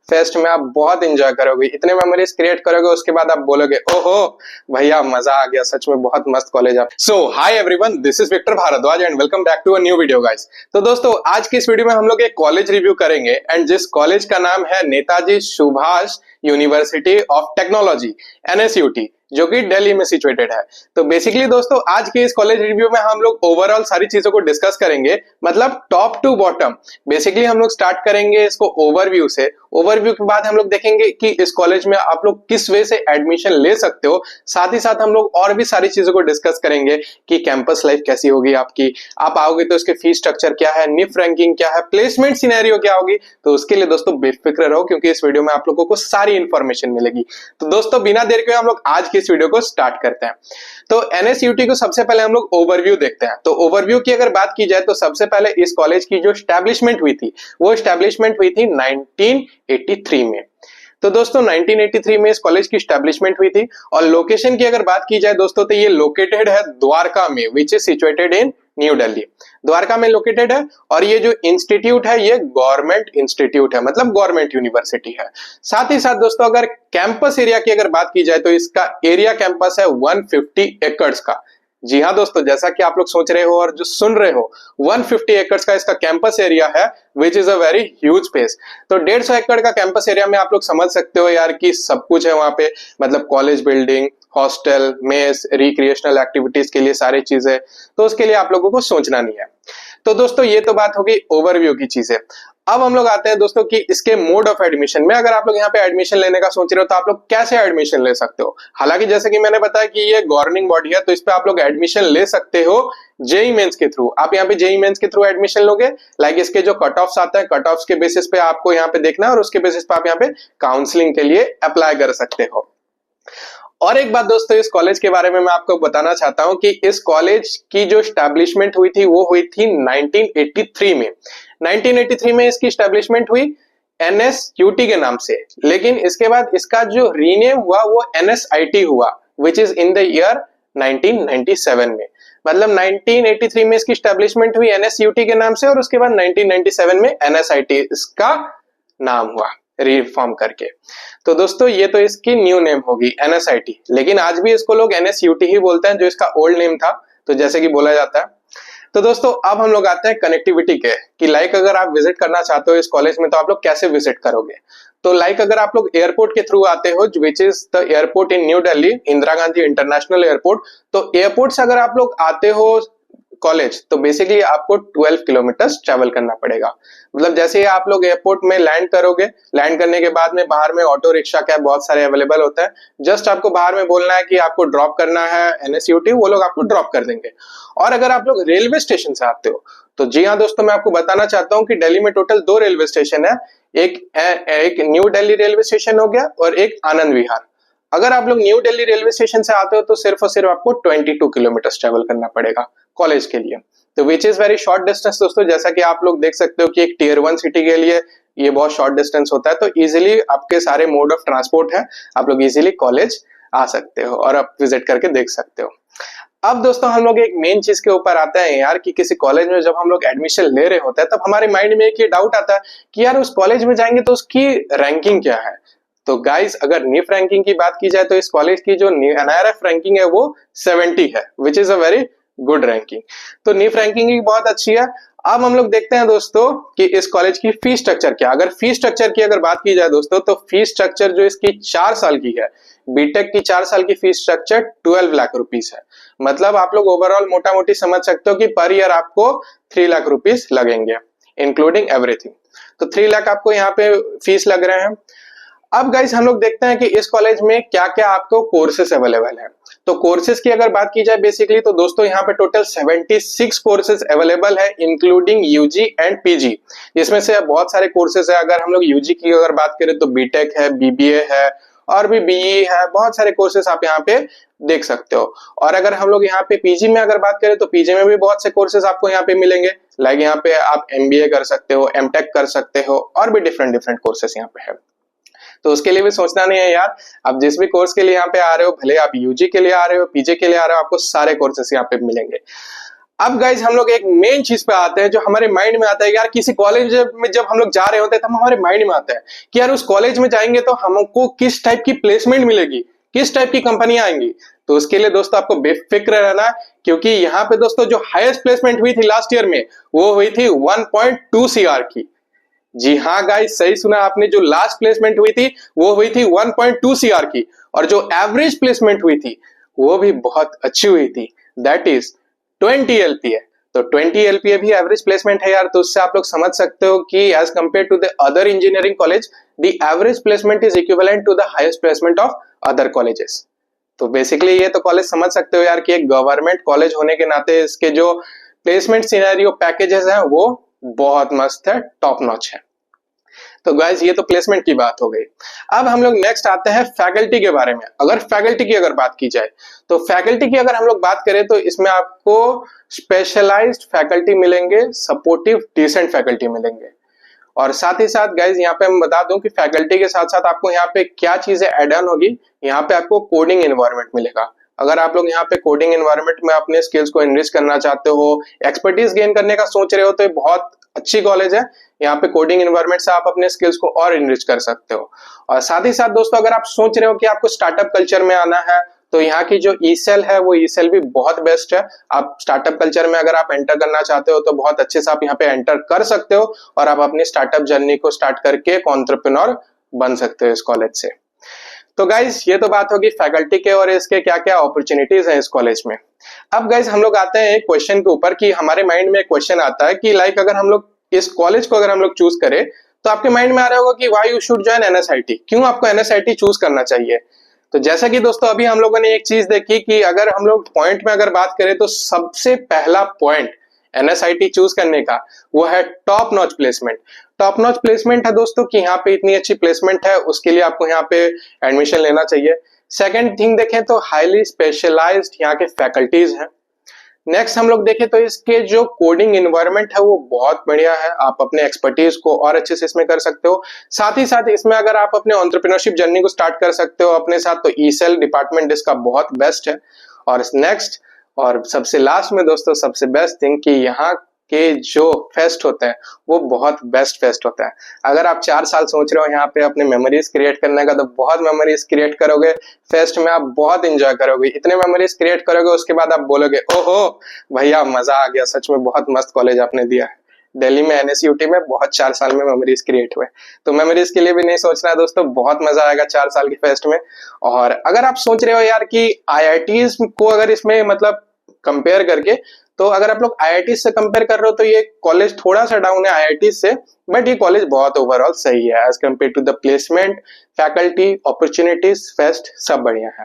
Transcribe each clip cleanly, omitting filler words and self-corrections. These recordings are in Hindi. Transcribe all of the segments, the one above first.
फेस्ट में आप बहुत एंजॉय करोगे, इतने मेमोरीज क्रिएट करोगे, उसके बाद आप बोलोगे ओहो भैया मजा आ गया, सच में बहुत मस्त कॉलेज है। So hi everyone, this is Victor Bhardwaj and welcome back to a new video guys. तो दोस्तों आज की इस वीडियो में हम लोग एक कॉलेज रिव्यू करेंगे एंड जिस कॉलेज का नाम है Netaji Subhash university of technology NSUT, जो कि दिल्ली में सिचुएटेड है। तो बेसिकली दोस्तों आज के इस कॉलेज रिव्यू में हम लोग ओवरऑल सारी चीजों को डिस्कस करेंगे, मतलब टॉप टू बॉटम। बेसिकली हम लोग स्टार्ट करेंगे इसको ओवरव्यू से। ओवरव्यू के बाद हम लोग देखेंगे कि इस कॉलेज में आप लोग किस वे से एडमिशन ले सकते हो। साथ ही साथ हम लोग और भी सारी चीजों को डिस्कस करेंगे कि कैंपस लाइफ कैसी होगी आपकी, आप आओगे तो इसके फीस स्ट्रक्चर क्या है, निफ रैंकिंग क्या है, प्लेसमेंट सिनेरियो क्या होगी। तो उसके लिए दोस्तों बेफिक्र रहो क्योंकि इस वीडियो में आप लोगों को सारी इंफॉर्मेशन मिलेगी। तो दोस्तों बिना देर के हम लोग आज की इस वीडियो को स्टार्ट करते हैं। तो NSUT को सबसे पहले हम लोग ओवरव्यू देखते हैं। तो ओवरव्यू की अगर बात की जाए तो सबसे पहले इस कॉलेज की जो एस्टैब्लिशमेंट हुई थी वो एस्टैब्लिशमेंट हुई थी 1983 में। तो दोस्तों 1983 में इस कॉलेज की एस्टैब्लिशमेंट हुई थी और लोकेशन की अगर बात की जाए दोस्तों तो ये लोकेटेड है द्वारका में, which is situated in new Delhi. Dwarka में लोकेटेड है और ये जो इंस्टीट्यूट है ये गवर्नमेंट इंस्टीट्यूट है, मतलब गवर्नमेंट यूनिवर्सिटी है। साथ ही साथ दोस्तों अगर कैंपस एरिया की अगर बात की जाए तो इसका एरिया कैंपस है 150 एकड़ का। जी हाँ दोस्तों, जैसा कि आप लोग सोच रहे हो और जो सुन रहे हो, 150 एकड़ का इसका कैंपस एरिया है, which is a very huge space. तो 150 एकड़ का कैंपस एरिया में आप लोग समझ सकते हो यार कि सब कुछ है वहां पे, मतलब college building, hostel, mess, recreational activities के लिए सारी चीजें। तो उसके लिए आप लोगों को सोचना नहीं है। तो दोस्तों ये तो बात होगी ओवरव्यू की चीजें। अब हम लोग आते हैं दोस्तों कि इसके मोड ऑफ एडमिशन में। अगर आप लोग यहाँ पे एडमिशन लेने का सोच रहे हो तो आप लोग कैसे एडमिशन ले सकते हो। हालांकि जैसे कि मैंने बताया कि ये गवर्निंग बॉडी है तो इस पे आप लोग एडमिशन ले सकते हो जेई मेंस के थ्रू। आप यहाँ पे जेई मेंस के थ्रू एडमिशन लोगे, लाइक इसके जो कट ऑफ्स आते हैं, कट ऑफ्स के बेसिस पे आपको यहाँ पे देखना है और उसके बेसिस पे आप यहाँ पे काउंसलिंग के लिए अप्लाई कर सकते हो। और एक बात दोस्तों इस कॉलेज के बारे में मैं आपको बताना चाहता हूं कि इस कॉलेज की जो एस्टैब्लिशमेंट हुई थी वो हुई थी 1983 में। 1983 में इसकी एस्टैब्लिशमेंट हुई NSUT के नाम से, लेकिन इसके बाद इसका जो रीनेम हुआ वो NSIT हुआ, which is in the year 1997 में। मतलब 1983 में इसकी एस्टैब्लिशमेंट हुई NSUT के नाम से और उसके बाद 1997 में NSIT इसका नाम हुआ रिफॉर्म करके। तो दोस्तों ये तो इसकी न्यू नेम होगी NSIT, लेकिन आज भी इसको लोग NSUT ही बोलते हैं जो इसका ओल्ड नेम था, तो जैसे कि बोला जाता है। तो दोस्तों अब हम लोग आते हैं कनेक्टिविटी के, कि लाइक अगर आप विजिट करना चाहते हो इस कॉलेज में तो आप लोग कैसे विजिट करोगे। तो लाइक अगर आप लोग एयरपोर्ट के थ्रू आते हो, which is the airport in new Delhi, Indira Gandhi international airport. तो एयरपोर्ट से अगर आप लोग आते हो कॉलेज तो बेसिकली आपको 12 किलोमीटर ट्रेवल करना पड़ेगा। मतलब जैसे ही आप लोग एयरपोर्ट में लैंड करोगे, लैंड करने के बाद में बाहर में ऑटो रिक्शा कैब बहुत सारे अवेलेबल होते हैं। जस्ट आपको बाहर में बोलना है कि आपको ड्रॉप करना है NSUT, वो लोग आपको ड्रॉप कर देंगे। और अगर आप लोग रेलवे स्टेशन से आते हो तो जी हाँ दोस्तों, मैं आपको बताना चाहता हूँ कि दिल्ली में टोटल 2 रेलवे स्टेशन है। एक न्यू दिल्ली रेलवे स्टेशन हो गया और एक आनंद विहार। अगर आप लोग न्यू दिल्ली रेलवे स्टेशन से आते हो तो सिर्फ और सिर्फ आपको 22 किलोमीटर ट्रेवल करना पड़ेगा कॉलेज के लिए। तो which is very short distance दोस्तों, जैसा कि आप लोग देख सकते हो कि एक टियर 1 सिटी के लिए ये बहुत शॉर्ट डिस्टेंस होता है। तो इजीली आपके सारे मोड ऑफ ट्रांसपोर्ट है, आप लोग इजीली कॉलेज आ सकते हो और आप विजिट करके देख सकते हो। अब दोस्तों हम लोग एक मेन चीज के ऊपर आते हैं यार, कि किसी कॉलेज में जब हम लोग एडमिशन ले रहे होते हैं तब हमारे माइंड में एक ये डाउट आता है कि यार उस कॉलेज में जाएंगे तो उसकी रैंकिंग क्या है। तो गाइस अगर नीफ रैंकिंग की बात की जाए तो इस कॉलेज की जो NIRF रैंकिंग है वो 70 है, which is a very good ranking. तो नीफ रैंकिंग भी बहुत अच्छी है। अब हम लोग देखते हैं दोस्तों कि इस कॉलेज की फीस स्ट्रक्चर क्या। अगर फीस स्ट्रक्चर की अगर बात की जाए दोस्तों तो फीस स्ट्रक्चर जो इसकी 4 साल की है, बीटेक की 4 साल की फीस स्ट्रक्चर 12 लाख रुपीस है। मतलब आप लोग ओवरऑल मोटा मोटी समझ सकते हो कि पर ईयर आपको 3 लाख रुपीस लगेंगे इंक्लूडिंग एवरीथिंग। तो 3 लाख आपको यहाँ पे फीस लग रहे हैं। अब गाइस हम लोग देखते हैं कि इस कॉलेज में क्या क्या आपको कोर्सेस अवेलेबल है। तो कोर्सेज की अगर बात की जाए बेसिकली तो दोस्तों यहाँ पे टोटल 76 कोर्सेज अवेलेबल है इंक्लूडिंग यूजी एंड पीजी। इसमें से बहुत सारे कोर्सेज है। अगर हम लोग यूजी की अगर बात करें तो बीटेक है, बीबीए है और भी बीई है, बहुत सारे कोर्सेज आप यहाँ पे देख सकते हो। और अगर हम लोग यहाँ पे पीजी में अगर बात करें तो पीजी में भी बहुत से कोर्सेज आपको यहाँ पे मिलेंगे। लाइक यहाँ पे आप एमबीए कर सकते हो, एमटेक कर सकते हो और भी डिफरेंट डिफरेंट कोर्सेज यहाँ पे है। तो उसके लिए भी सोचना नहीं है यार, आप जिस भी कोर्स के लिए यहाँ पे आ रहे हो, भले आप यूजी के लिए आ रहे हो, पीजी के लिए आ रहे हो, आपको सारे कोर्सेस यहाँ पे मिलेंगे। अब गाइज हम लोग एक मेन चीज पे आते हैं जो हमारे माइंड में आता है यार, किसी कॉलेज में जब हम लोग जा रहे होते हैं तब हमारे माइंड में आता है कि यार उस कॉलेज में जाएंगे तो हमको किस टाइप की प्लेसमेंट मिलेगी, किस टाइप की कंपनियां आएंगी। तो उसके लिए दोस्तों आपको बेफिक्र रहना, क्योंकि यहाँ पे दोस्तों जो हाईएस्ट प्लेसमेंट हुई थी लास्ट ईयर में वो हुई थी 1.2 CR की। जी हाँ गाइस, सही सुना आपने, जो लास्ट प्लेसमेंट हुई थी वो हुई थी 1.2 CR की, और जो एवरेज प्लेसमेंट हुई थी वो भी बहुत अच्छी हुई थी, दैट इज 20 LPA। तो 20 LPA भी एवरेज प्लेसमेंट है यार, तो उससे आप लोग समझ सकते हो कि as compare to the other engineering college the average placement is equivalent to the highest placement of other colleges. तो बेसिकली ये तो कॉलेज समझ सकते हो यार कि एक गवर्नमेंट कॉलेज होने के नाते इसके जो प्लेसमेंट सिनेरियो पैकेजेस हैं वो बहुत मस्त है, टॉप नॉच है। तो गाइस ये तो प्लेसमेंट की बात हो गई। अब हम लोग नेक्स्ट आते हैं फैकल्टी के बारे में। अगर फैकल्टी की अगर बात की जाए तो फैकल्टी की अगर हम लोग बात करें तो इसमें आपको स्पेशलाइज्ड फैकल्टी मिलेंगे, सपोर्टिव डिसेंट फैकल्टी मिलेंगे, और साथ ही साथ गाइज यहाँ पे हम बता दूं कि फैकल्टी के साथ साथ आपको यहाँ पे क्या चीजें एड ऑन होगी। यहाँ पे आपको कोडिंग एनवायरनमेंट मिलेगा। अगर आप लोग यहाँ पे कोडिंग एनवायरनमेंट में अपने स्किल्स को एनरिच करना चाहते हो, एक्सपर्टीज गेन करने का सोच रहे हो, तो ये बहुत अच्छी कॉलेज है। यहाँ पे कोडिंग एनवायरनमेंट से आप अपने स्किल्स को और एनरिच कर सकते हो। और साथ ही साथ दोस्तों अगर आप सोच रहे हो कि आपको स्टार्टअप कल्चर में आना है तो यहाँ की जो ईसेल है वो ईसेल भी बहुत बेस्ट है। आप स्टार्टअप कल्चर में अगर आप एंटर करना चाहते हो तो बहुत अच्छे से आप यहाँ पे एंटर कर सकते हो और आप अपनी स्टार्टअप जर्नी को स्टार्ट करके एक एंटरप्रेन्योर बन सकते हो इस कॉलेज से। तो गाइज ये तो बात होगी फैकल्टी के और इसके क्या क्या अपॉर्चुनिटीज हैं इस कॉलेज में। अब गाइज हम लोग आते हैं एक क्वेश्चन के ऊपर कि हमारे माइंड में एक क्वेश्चन आता है कि लाइक अगर हम लोग इस कॉलेज को अगर हम लोग चूज करें तो आपके माइंड में आ रहा होगा कि why you should join NSIT, क्यों आपको NSIT चूज करना चाहिए। तो जैसा कि दोस्तों अभी हम लोगों ने एक चीज देखी कि अगर हम लोग पॉइंट में अगर बात करें तो सबसे पहला पॉइंट NSIT चूज करने का वो है top notch placement. Top notch placement है दोस्तों कि यहाँ पे इतनी अच्छी प्लेसमेंट है, उसके लिए आपको यहाँ पे एडमिशन लेना चाहिए। सेकेंड थिंग देखें तो हाईली स्पेशलाइज्ड यहाँ के फैकल्टीज हैं। नेक्स्ट हम लोग देखें तो इसके जो कोडिंग एनवायरनमेंट है वो बहुत बढ़िया है, आप अपने एक्सपर्टीज को और अच्छे से इसमें कर सकते हो। साथ ही साथ इसमें अगर आप अपने एंटरप्रेन्योरशिप जर्नी को स्टार्ट कर सकते हो अपने साथ, तो ईसेल डिपार्टमेंट इसका बहुत बेस्ट है। और नेक्स्ट और सबसे लास्ट में दोस्तों सबसे बेस्ट थिंग कि यहाँ के जो फेस्ट होते हैं वो बहुत बेस्ट फेस्ट होता है। अगर आप 4 साल सोच रहे हो यहाँ पे अपने मेमोरीज क्रिएट करने का तो बहुत मेमोरीज क्रिएट करोगे, फेस्ट में आप बहुत एंजॉय करोगे, इतने मेमोरीज क्रिएट करोगे उसके बाद आप बोलोगे ओहो भैया मजा आ गया, सच में बहुत मस्त कॉलेज आपने दिया है। दिल्ली में NSUT में बहुत 4 साल में मेमोरीज क्रिएट हुए, तो मेमोरीज के लिए भी नहीं सोचना है दोस्तों, बहुत मजा आएगा 4 साल की फेस्ट में। और अगर आप सोच रहे हो यार कि IITs को अगर इसमें मतलब कंपेयर करके, तो अगर आप लोग IIT से कंपेयर कर रहे हो तो ये कॉलेज थोड़ा सा डाउन है IIT से, बट ये कॉलेज बहुत ओवरऑल सही है as compare to the placement, faculty, opportunities, fest सब बढ़िया है।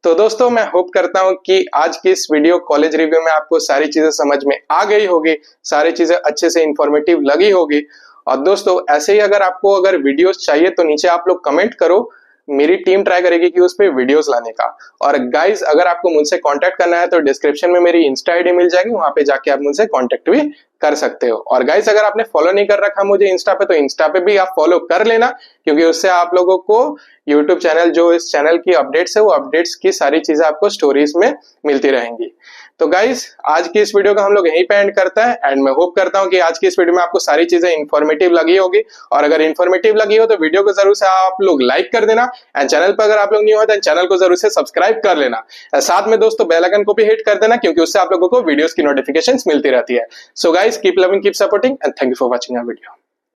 तो दोस्तों मैं होप करता हूं कि आज की इस वीडियो कॉलेज रिव्यू में आपको सारी चीजें समझ में आ गई होगी, सारी चीजें अच्छे से इंफॉर्मेटिव लगी होगी। और दोस्तों ऐसे ही अगर आपको अगर वीडियोस चाहिए तो नीचे आप लोग कमेंट करो, मेरी टीम ट्राई करेगी कि उस पे वीडियोस लाने का। और गाइज अगर आपको मुझसे कांटेक्ट करना है तो डिस्क्रिप्शन में मेरी इंस्टा आईडी मिल जाएगी, वहां पे जाके आप मुझसे कांटेक्ट भी कर सकते हो। और गाइज अगर आपने फॉलो नहीं कर रखा मुझे इंस्टा पे तो इंस्टा पे भी आप फॉलो कर लेना, क्योंकि उससे आप लोगों को यूट्यूब चैनल जो इस चैनल की अपडेट्स है वो अपडेट्स की सारी चीजें आपको स्टोरीज में मिलती रहेंगी। तो गाइज आज की इस वीडियो को हम लोग यहीं पे एंड करते हैं एंड मैं होप करता हूं कि आज की इस वीडियो में आपको सारी चीजें इंफॉर्मेटिव लगी होगी। और अगर इंफॉर्मेटिव लगी हो तो वीडियो को जरूर से आप लोग लाइक कर देना एंड चैनल पर अगर आप लोग न्यू हो तो चैनल को जरूर से सब्सक्राइब कर लेना। साथ में दोस्तों बेल आइकन को भी हिट कर देना, क्योंकि उससे आप लोगों को वीडियोस की नोटिफिकेशंस मिलती रहती है। So guys keep loving, keep supporting and thank you for watching our video.